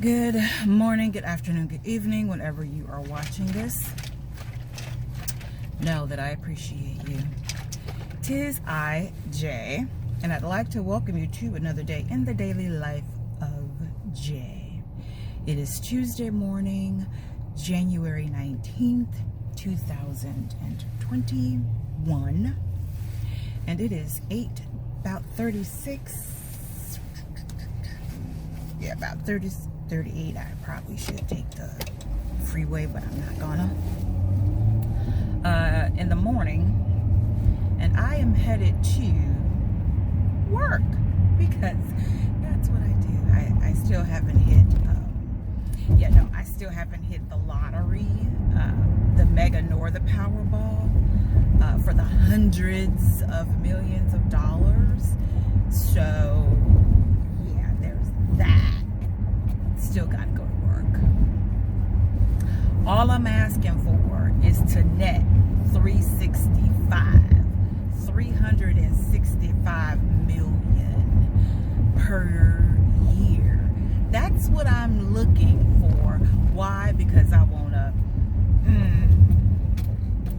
Good morning, good afternoon, good evening, whenever you are watching this. Know that I appreciate you. 'Tis I, Jay, and I'd like to welcome you to another day in the daily life of Jay. It is Tuesday morning, January 19th, 2021, and it is about 38. I probably should take the freeway, but I'm not gonna. In the morning, and I am headed to work because that's what I do. I still haven't hit, I still haven't hit the lottery, the Mega nor the Powerball, for the hundreds of millions of dollars. So, yeah, there's that. Still gotta go to work. All I'm asking for is to net 365 million per year. That's what I'm looking for. Why? Because I want a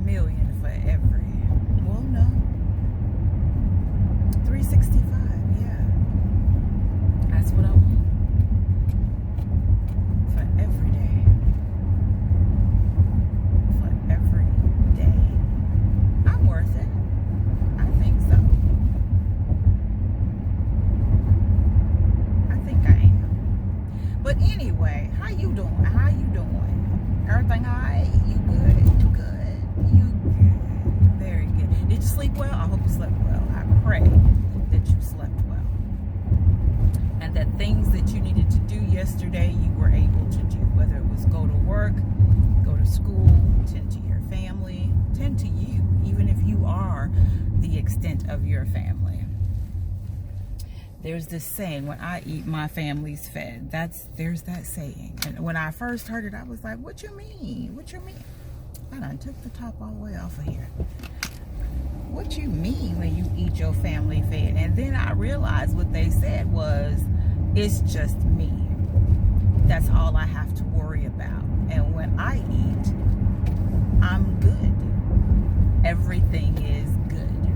million for every. Well, no. 365. Yeah. That's what I want. Anyway, how you doing? Everything all right? You good? You good. Very good. Did you sleep well? I hope you slept well. I pray that you slept well. And that things that you needed to do yesterday, you were able to do. Whether it was go to work, go to school, tend to your family, tend to you, even if you are the extent of your family. There's this saying, when I eat, my family's fed. There's that saying. And when I first heard it, I was like, what you mean? What you mean? I done took the top all the way off of here. What you mean when you eat your family fed? And then I realized what they said was, it's just me. That's all I have to worry about. And when I eat, I'm good. Everything is good.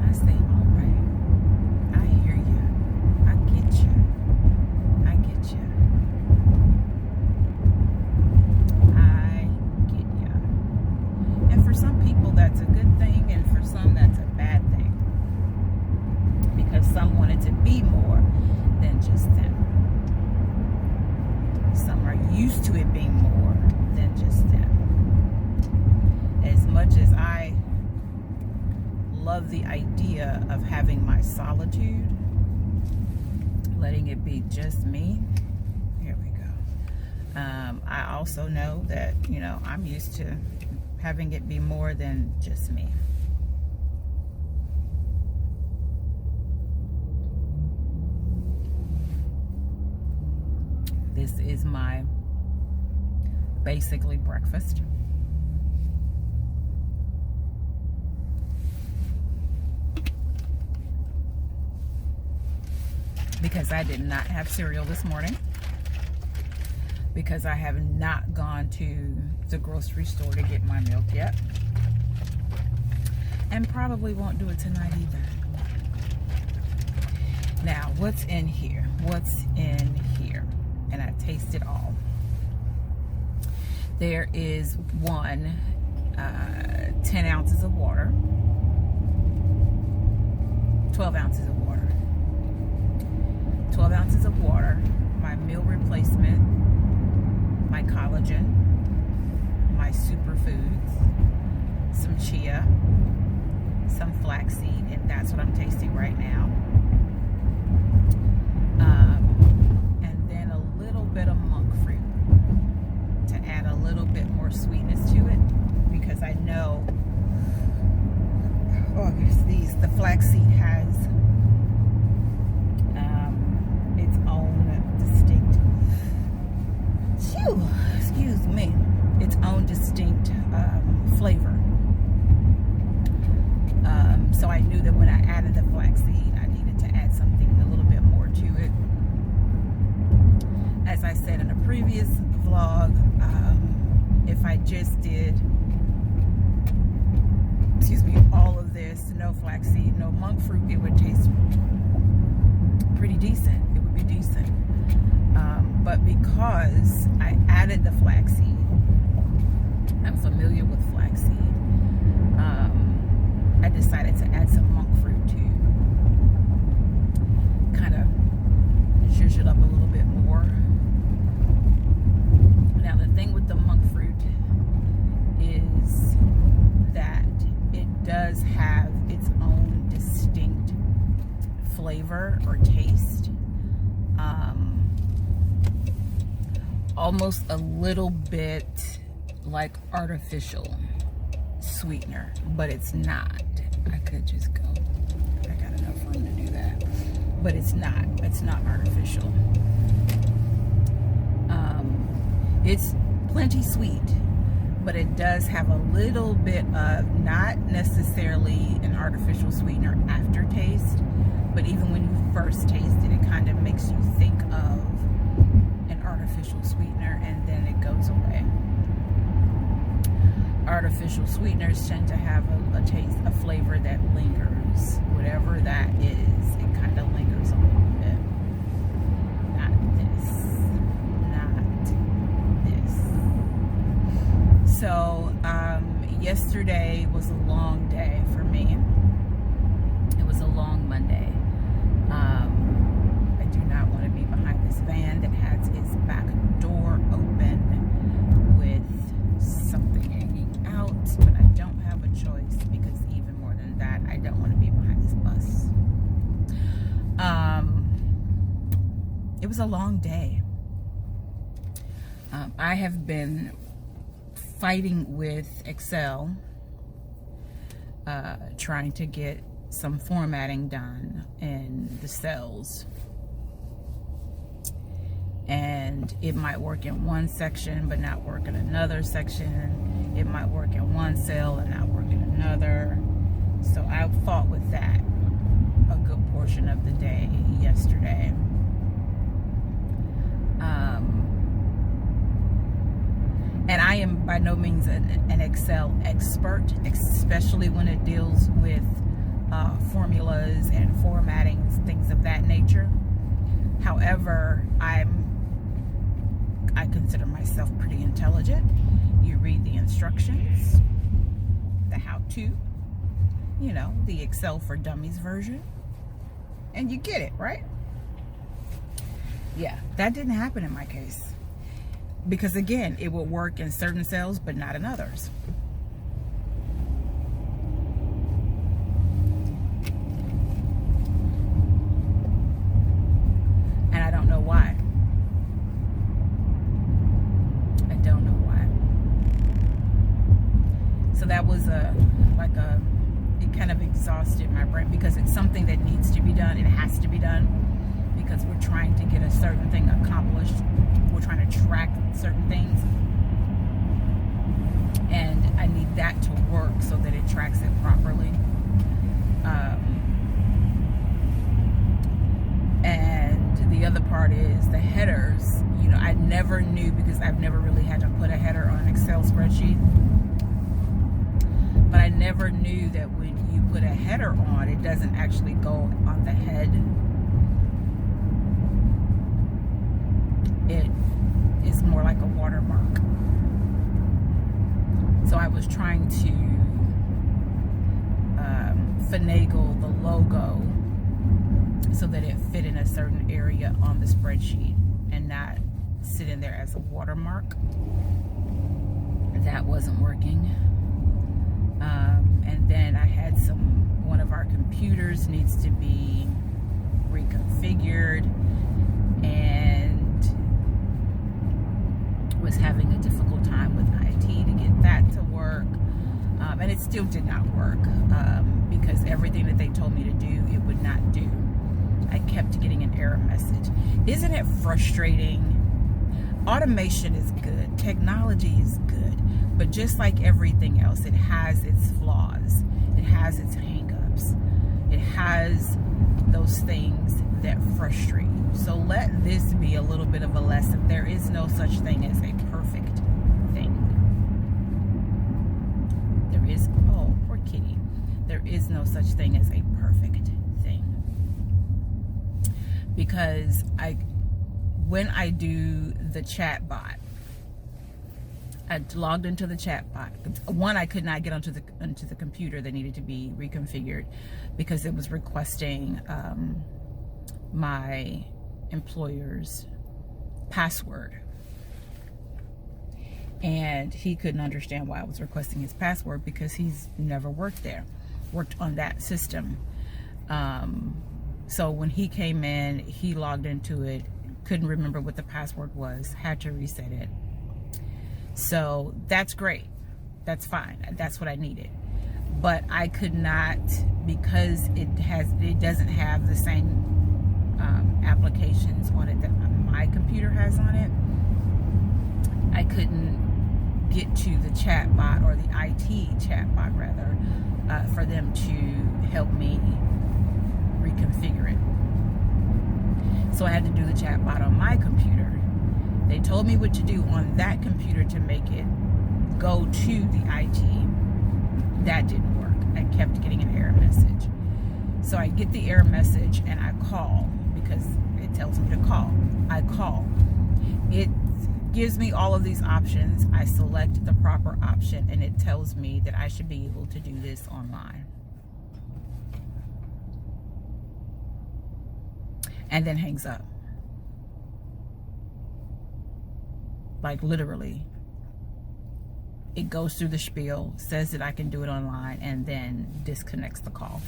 I say, that's a good thing, and for some that's a bad thing, because some want it to be more than just them. Some are used to it being more than just them. As much as I love the idea of having my solitude, letting it be just me, here we go. I also know that, I'm used to having it be more than just me. This is my basically breakfast. Because I did not have cereal this morning. Because I have not gone to the grocery store to get my milk yet. And probably won't do it tonight either. Now, what's in here? And I taste it all. There is 10 ounces of water. 12 ounces of water. 12 ounces of water. My meal replacement. My collagen, my superfoods, some chia, some flaxseed, and that's what I'm tasting right now. And then a little bit of monk fruit to add a little bit more sweetness to it, because I know, the flaxseed has its own distinct, its own distinct flavor. So I knew that when I added the flaxseed, I needed to add something a little bit more to it. know, monk fruit, it would taste pretty decent. It would be decent. But because I added the flaxseed, I'm familiar with flaxseed, I decided to add some monk fruit to kind of zhuzh it up a little bit more. Now the thing with the monk fruit is that it does have its own distinct flavor or taste. Almost a little bit like artificial sweetener, but it's not. I could just go. I got enough room to do that, but it's not. It's not artificial. It's plenty sweet, but it does have a little bit of, not necessarily an artificial sweetener aftertaste, but even when you first taste it, it kind of makes you think of an artificial sweetener, and then it goes away. Artificial sweeteners tend to have a taste, a flavor that lingers. Whatever that is, it kind of lingers a little bit. Not this. So, yesterday was a long day for me. It was a long Monday. I do not want to be behind this van that has its back door open with something hanging out, but I don't have a choice, because even more than that, I don't want to be behind this bus. It was a long day. I have been fighting with Excel, trying to get some formatting done in the cells, and it might work in one section but not work in another section. It might work in one cell and not work in another. So I fought with that a good portion of the day yesterday. And I am by no means an Excel expert, especially when it deals with formulas and formatting, things of that nature. However, I consider myself pretty intelligent. You read the instructions, the how-to, you know, the Excel for Dummies version, and you get it, right? Yeah, that didn't happen in my case. Because again, it will work in certain cells, but not in others. And I don't know why. I don't know why. So that was it kind of exhausted my brain, because it's something that needs to be done. It has to be done, because we're trying to get a certain thing accomplished. We're trying to track certain things, and I need that to work so that it tracks it properly. And the other part is the headers. You know, I never knew, because I've never really had to put a header on an Excel spreadsheet, but I never knew that when you put a header on, it doesn't actually go on the head. It is more like a watermark. So I was trying to finagle the logo so that it fit in a certain area on the spreadsheet and not sit in there as a watermark. That wasn't working. And then I had one of our computers needs to be reconfigured, and was having a difficult time with IT to get that to work. And it still did not work, because everything that they told me to do, it would not do. I kept getting an error message. Isn't it frustrating? Automation is good. Technology is good. But just like everything else, it has its flaws. It has its hang-ups. It has those things that frustrate you. So let this be a little bit of a lesson. There is no such thing as a perfect thing. There is, oh, poor kitty. There is no such thing as a perfect because when I do the chat bot, I logged into the chat bot. One, I could not get onto the computer that needed to be reconfigured because it was requesting my employer's password. And he couldn't understand why I was requesting his password because he's never worked on that system. So when he came in, he logged into it, couldn't remember what the password was, had to reset it. So that's great. That's fine. That's what I needed. But I could not, because it doesn't have the same applications on it that my computer has on it. I couldn't get to the chat bot, or the IT chat bot rather, for them to help me reconfigure it. So I had to do the chat bot on my computer. They told me what to do on that computer to make it go to the IT. That didn't work. I kept getting an error message. So I get the error message and I call, because it tells me to call. I call. It gives me all of these options. I select the proper option and it tells me that I should be able to do this online. And then hangs up. Like literally. It goes through the spiel, says that I can do it online, and then disconnects the call.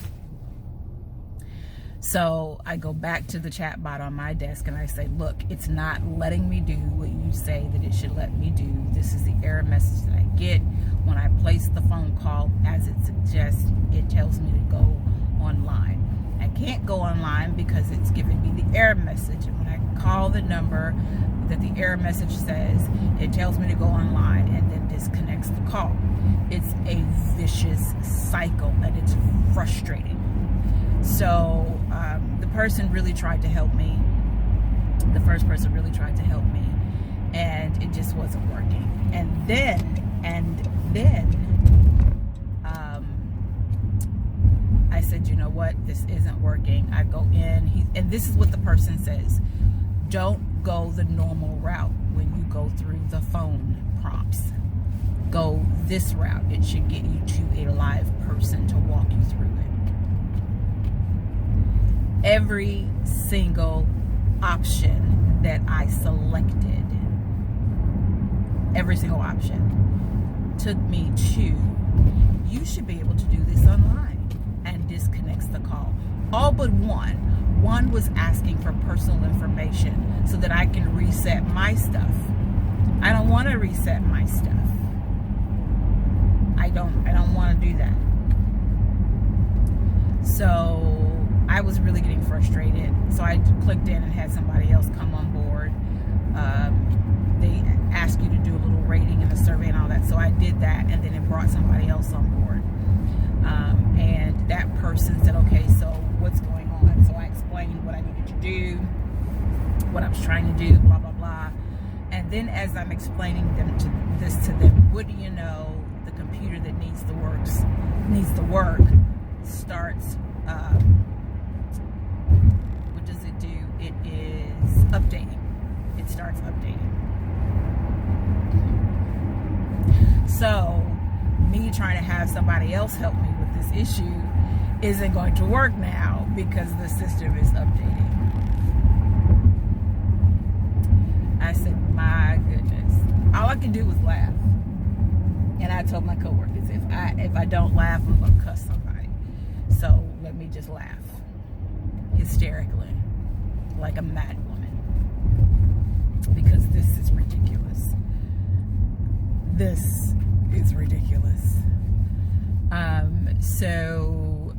So I go back to the chat bot on my desk and I say, look, it's not letting me do what you say that it should let me do. This is the error message that I get when I place the phone call. As it suggests, it tells me to go online. I can't go online because it's giving me the error message. And when I call the number that the error message says, it tells me to go online and then disconnects the call. It's a vicious cycle and it's frustrating. So the person really tried to help me. The first person really tried to help me, and it just wasn't working. And then I said, you know what? This isn't working. I go in, and this is what the person says: don't go the normal route when you go through the phone prompts. Go this route. It should get you to a live person to walk you through it. Every single option that I selected, every single option took me to, you should be able to do this online, and disconnects the call. All but one. One was asking for personal information so that I can reset my stuff. I don't want to reset my stuff. I don't want to do that. So I was really getting frustrated. So I clicked in and had somebody else come on board. They ask you to do a little rating and a survey and all that. So I did that, and then it brought somebody else on board. And that person said, okay, so what's going on? So I explained what I needed to do, what I was trying to do, blah, blah, blah. And then as I'm explaining this to them, what do you know? The computer that needs the work starts, what does it do? It is updating. It starts updating. So me trying to have somebody else help me with this issue isn't going to work now because the system is updating. I said, my goodness. All I can do was laugh. And I told my coworkers, if I don't laugh, I'm going to cuss somebody. So let me just laugh hysterically, like a mad woman, because this is ridiculous. This is ridiculous. So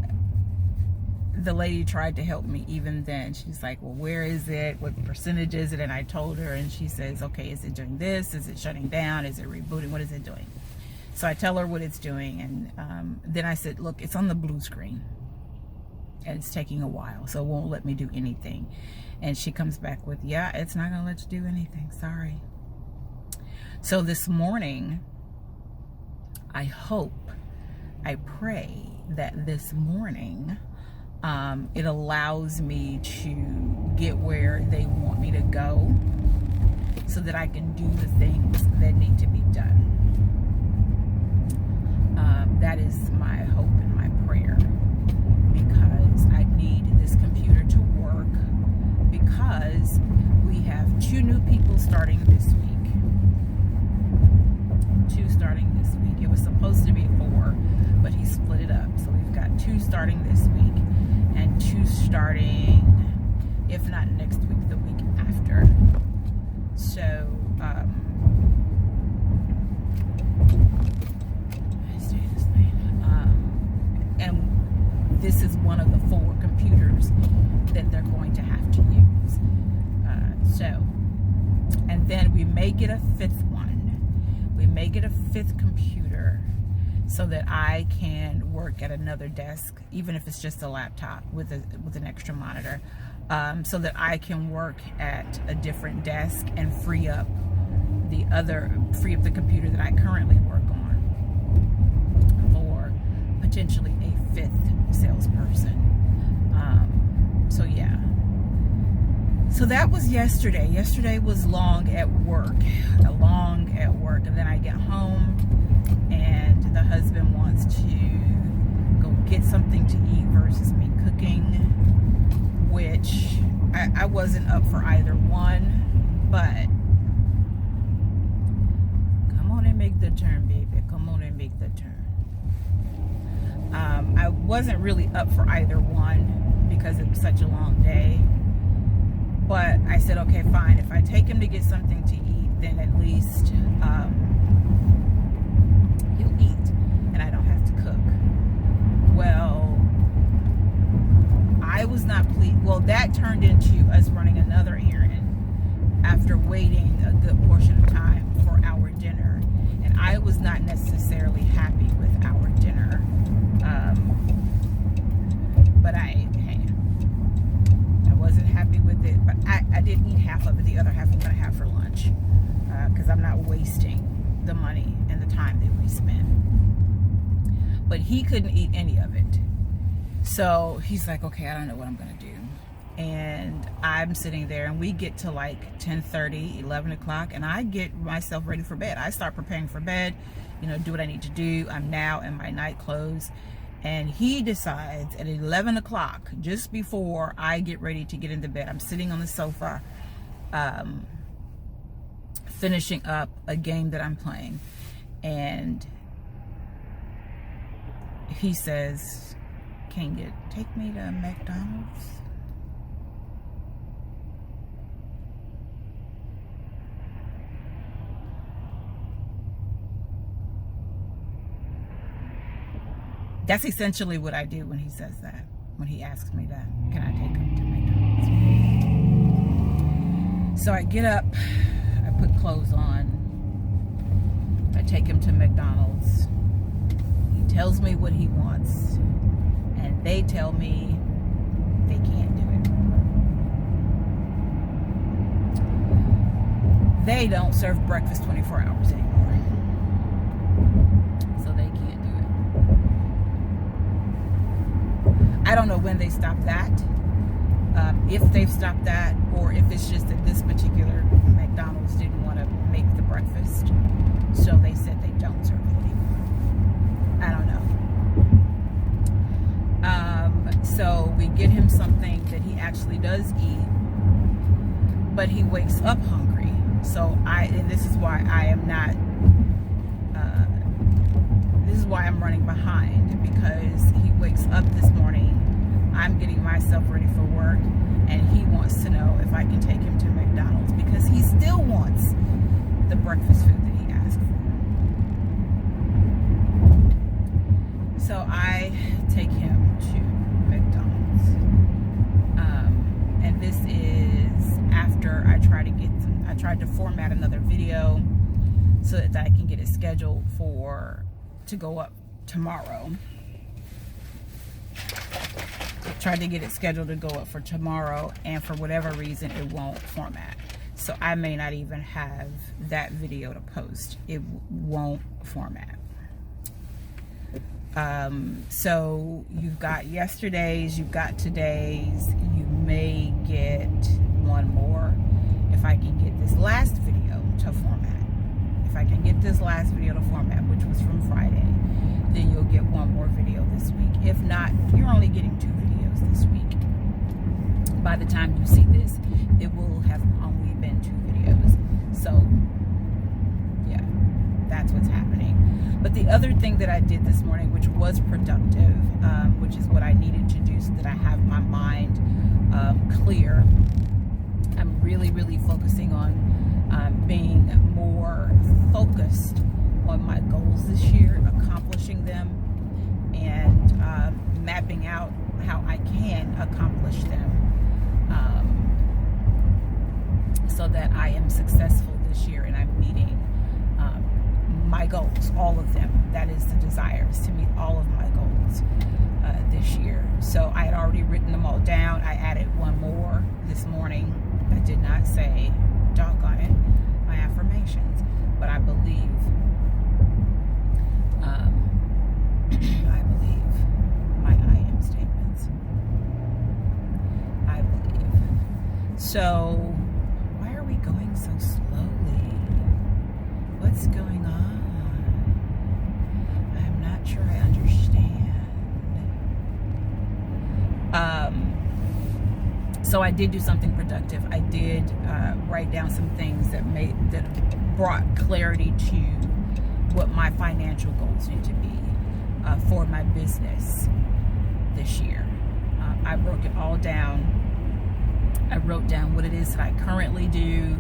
the lady tried to help me even then. She's like, well, where is it? What percentage is it? And I told her, and she says, okay, is it doing this? Is it shutting down? Is it rebooting? What is it doing? So I tell her what it's doing, and then I said, look, it's on the blue screen, and it's taking a while, so it won't let me do anything. And she comes back with, yeah, it's not going to let you do anything. Sorry. So this morning, I pray that this morning It allows me to get where they want me to go so that I can do the things that need to be done. That is my hope and my prayer, because I need this computer to work, because we have 2 new people starting this week. 2 starting this week. It was supposed to be 4, but he split it up. So we've got 2 starting this week and 2 starting, if not next week, the week after. So, and this is one of the 4 computers that they're going to have to use. And then we may get a 5th one. We may get a 5th computer so that I can work at another desk, even if it's just a laptop with an extra monitor, so that I can work at a different desk and free up the computer that I currently work on for potentially a 5th salesperson. So yeah. So that was yesterday. Yesterday was long at work, and then I get home and the husband wants to go get something to eat versus me cooking, which I wasn't up for either one, but come on and make the turn, baby. Come on and make the turn. I wasn't really up for either one because it was such a long day. But I said, okay, fine. If I take him to get something to eat, then at least he'll eat and I don't have to cook. Well, I was not pleased. Well, that turned into us running another errand after waiting a good portion of time for our dinner. And I was not necessarily happy with our dinner. But I wasn't happy with it, but I did eat half of it. The other half I'm going to have for lunch, because I'm not wasting the money and the time that we spent. But he couldn't eat any of it. So he's like, okay, I don't know what I'm going to do. And I'm sitting there, and we get to like 10:30, 11 o'clock, and I get myself ready for bed. I start preparing for bed, do what I need to do. I'm now in my night clothes. And he decides at 11 o'clock, just before I get ready to get into bed, I'm sitting on the sofa, finishing up a game that I'm playing. And he says, can you take me to McDonald's? That's essentially what I do when he says that, when he asks me that. Can I take him to McDonald's? So I get up, I put clothes on, I take him to McDonald's. He tells me what he wants, and they tell me they can't do it. They don't serve breakfast 24 hours anymore. So they can't do it. I don't know when they stopped that, if they've stopped that, or if it's just that this particular McDonald's didn't want to make the breakfast, so they said they don't serve it anymore. I don't know. So we get him something that he actually does eat, but he wakes up hungry. So and this is why I am not, this is why I'm running behind, because he wakes up this morning, I'm getting myself ready for work, and he wants to know if I can take him to McDonald's, because he still wants the breakfast food that he asked for. So I take him to McDonald's, and this is after I tried to format another video so that I can get it scheduled to go up tomorrow. Tried to get it scheduled to go up for tomorrow, and for whatever reason it won't format. So I may not even have that video to post. It won't format. So you've got yesterday's, you've got today's, you may get one more. If I can get this last video to format, which was from Friday, then you'll get one more video this week. If not, you're only getting 2 videos this week. By the time you see this, it will have only been 2 videos. So yeah, that's what's happening. But the other thing that I did this morning, which was productive, which is what I needed to do so that I have my mind clear, I'm really focusing on being more focused on my goals this year, accomplishing them, and mapping out how I can accomplish them, so that I am successful this year and I'm meeting my goals, all of them. That is the desire, is to meet all of my goals this year. So I had already written them all down. I added one more this morning. I did not say, doggone it, my affirmations, but I believe my I am statements. I believe. So why are we going so slowly? What's going on? I'm not sure I understand. So I did do something productive. I did write down some things that brought clarity to what my financial goals need to be for my business this year. I broke it all down. I wrote down what it is that I currently do.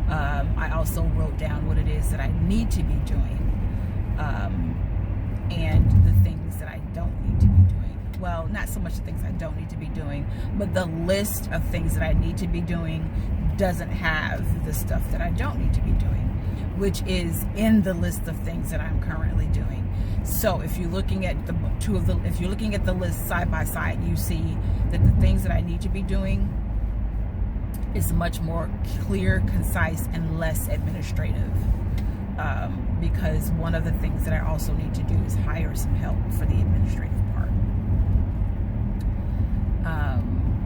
I also wrote down what it is that I need to be doing, and the things that I don't need to be doing. Well, not so much the things I don't need to be doing, but the list of things that I need to be doing doesn't have the stuff that I don't need to be doing, which is in the list of things that I'm currently doing. So if you're looking at if you're looking at the list side by side, you see that the things that I need to be doing is much more clear, concise, and less administrative. Because one of the things that I also need to do is hire some help for the administrative part.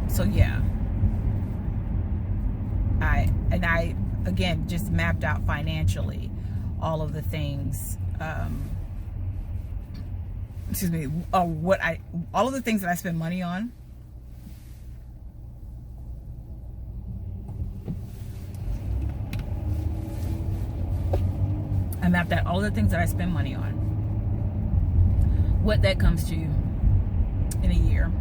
So yeah, I again just mapped out financially all of the things. All of the things that I spend money on. I mapped out all the things that I spend money on, what that comes to in a year,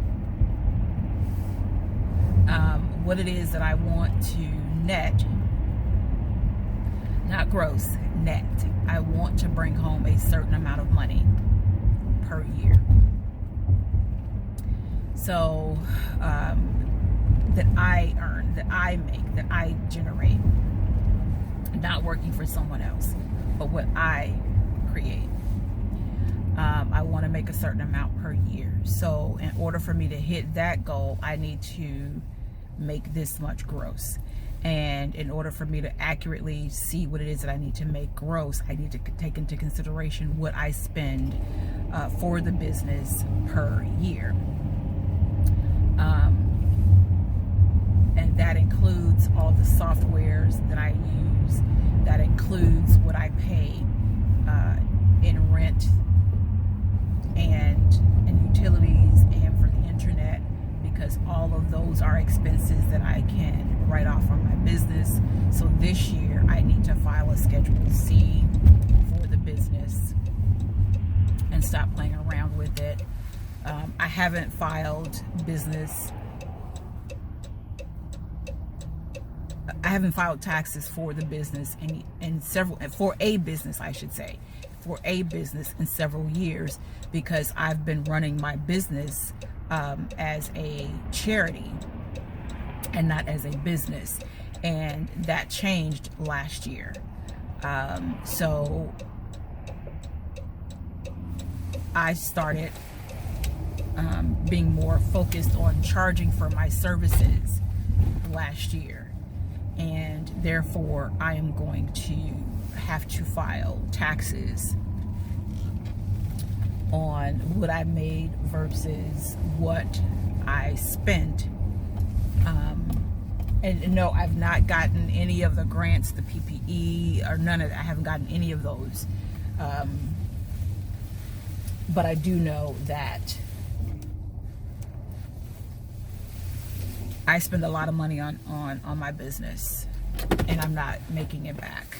what it is that I want to net, not gross, net. I want to bring home a certain amount of money per year. So that I earn, that I make, that I generate, not working for someone else, but what I create. I want to make a certain amount per year. So in order for me to hit that goal, I need to make this much gross. And in order for me to accurately see what it is that I need to make gross, I need to take into consideration what I spend for the business per year. And that includes all the softwares that I use. That includes what I pay in rent and utilities and for the internet, because all of those are expenses that I can write off from my business. So this year I need to file a Schedule C for the business and stop playing around with it. I haven't filed taxes for the business for a business in several years, because I've been running my business as a charity and not as a business, and that changed last year. So I started being more focused on charging for my services last year, and therefore I am going to have to file taxes on what I made versus what I spent. And no, I've not gotten any of the grants, the PPE, or none of that. I haven't gotten any of those. But I do know that I spend a lot of money on my business, and I'm not making it back.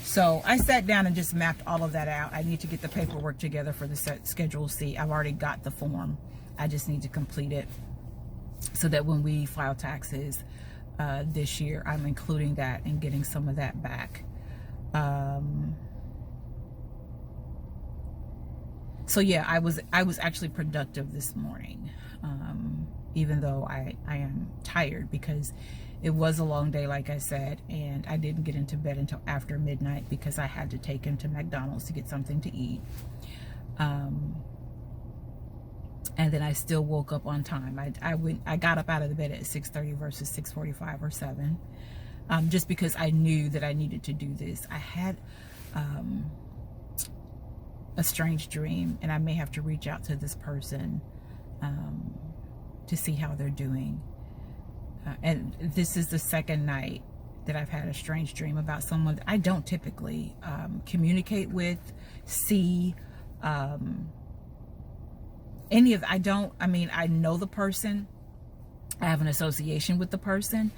So I sat down and just mapped all of that out. I need to get the paperwork together for the Schedule C. I've already got the form. I just need to complete it so that when we file taxes this year, I'm including that and getting some of that back. So yeah, I was actually productive this morning, even though I am tired because it was a long day, like I said, and I didn't get into bed until after midnight because I had to take him to McDonald's to get something to eat. And then I still woke up on time. I got up out of the bed at 6:30 versus 6:45 or 7, just because I knew that I needed to do this. I had a strange dream, and I may have to reach out to this person to see how they're doing. And this is the second night that I've had a strange dream about someone that I don't typically communicate with, see, any of. I know the person. I have an association with the person,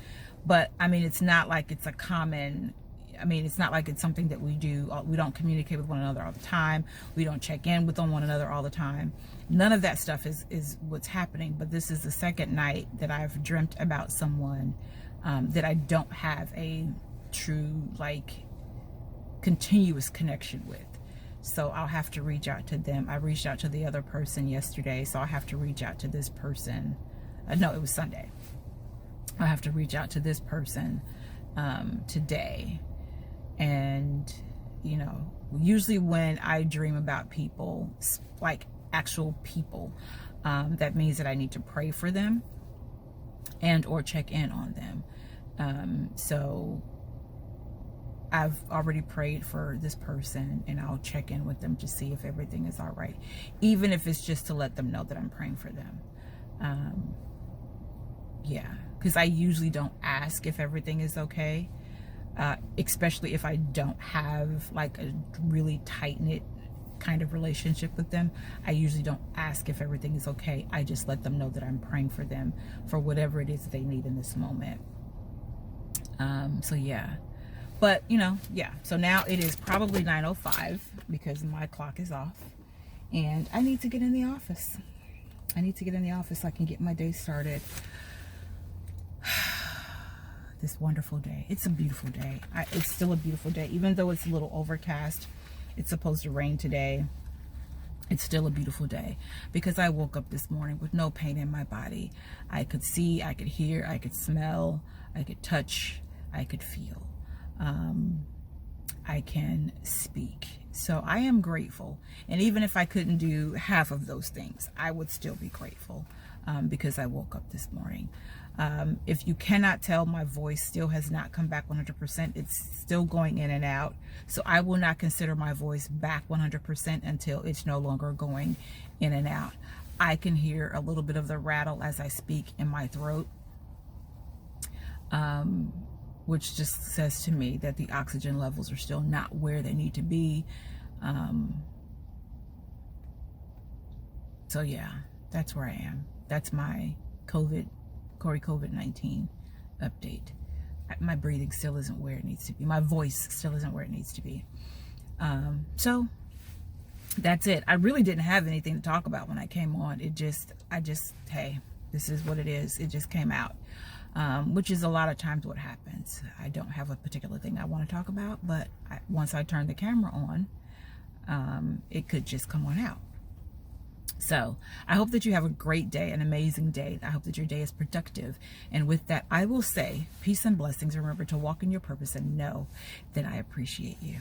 but I mean, it's not like it's a common. It's not like it's something that we do. We don't communicate with one another all the time. We don't check in with one another all the time. None of that stuff is what's happening. But this is the second night that I've dreamt about someone that I don't have a true, continuous connection with. So I'll have to reach out to them. I reached out to the other person yesterday, so I'll have to reach out to this person. No, it was Sunday. I'll have to reach out to this person today. And, usually when I dream about people, like actual people, that means that I need to pray for them and or check in on them. So I've already prayed for this person, and I'll check in with them to see if everything is all right, even if it's just to let them know that I'm praying for them. Yeah, because I usually don't ask if everything is okay. Especially if I don't have a really tight-knit kind of relationship with them. I usually don't ask if everything is okay. I just let them know that I'm praying for them for whatever it is that they need in this moment. So yeah, but yeah, so now it is probably 9:05 because my clock is off, and I need to get in the office. So I can get my day started. This wonderful day. It's a beautiful day. It's still a beautiful day, even though it's a little overcast. It's supposed to rain today. It's still a beautiful day because I woke up this morning with no pain in my body. I could see, I could hear, I could smell, I could touch, I could feel. I can speak. So I am grateful. And even if I couldn't do half of those things, I would still be grateful because I woke up this morning. If you cannot tell, my voice still has not come back 100%. It's still going in and out. So I will not consider my voice back 100% until it's no longer going in and out. I can hear a little bit of the rattle as I speak in my throat, which just says to me that the oxygen levels are still not where they need to be. So yeah, that's where I am. That's my COVID-19 update. My breathing still isn't where it needs to be. My voice still isn't where it needs to be. So that's it. I really didn't have anything to talk about when I came on. Hey, this is what it is. It just came out, which is a lot of times what happens. I don't have a particular thing I want to talk about, but once I turn the camera on, it could just come on out. So I hope that you have a great day, an amazing day. I hope that your day is productive. And with that, I will say peace and blessings. Remember to walk in your purpose and know that I appreciate you.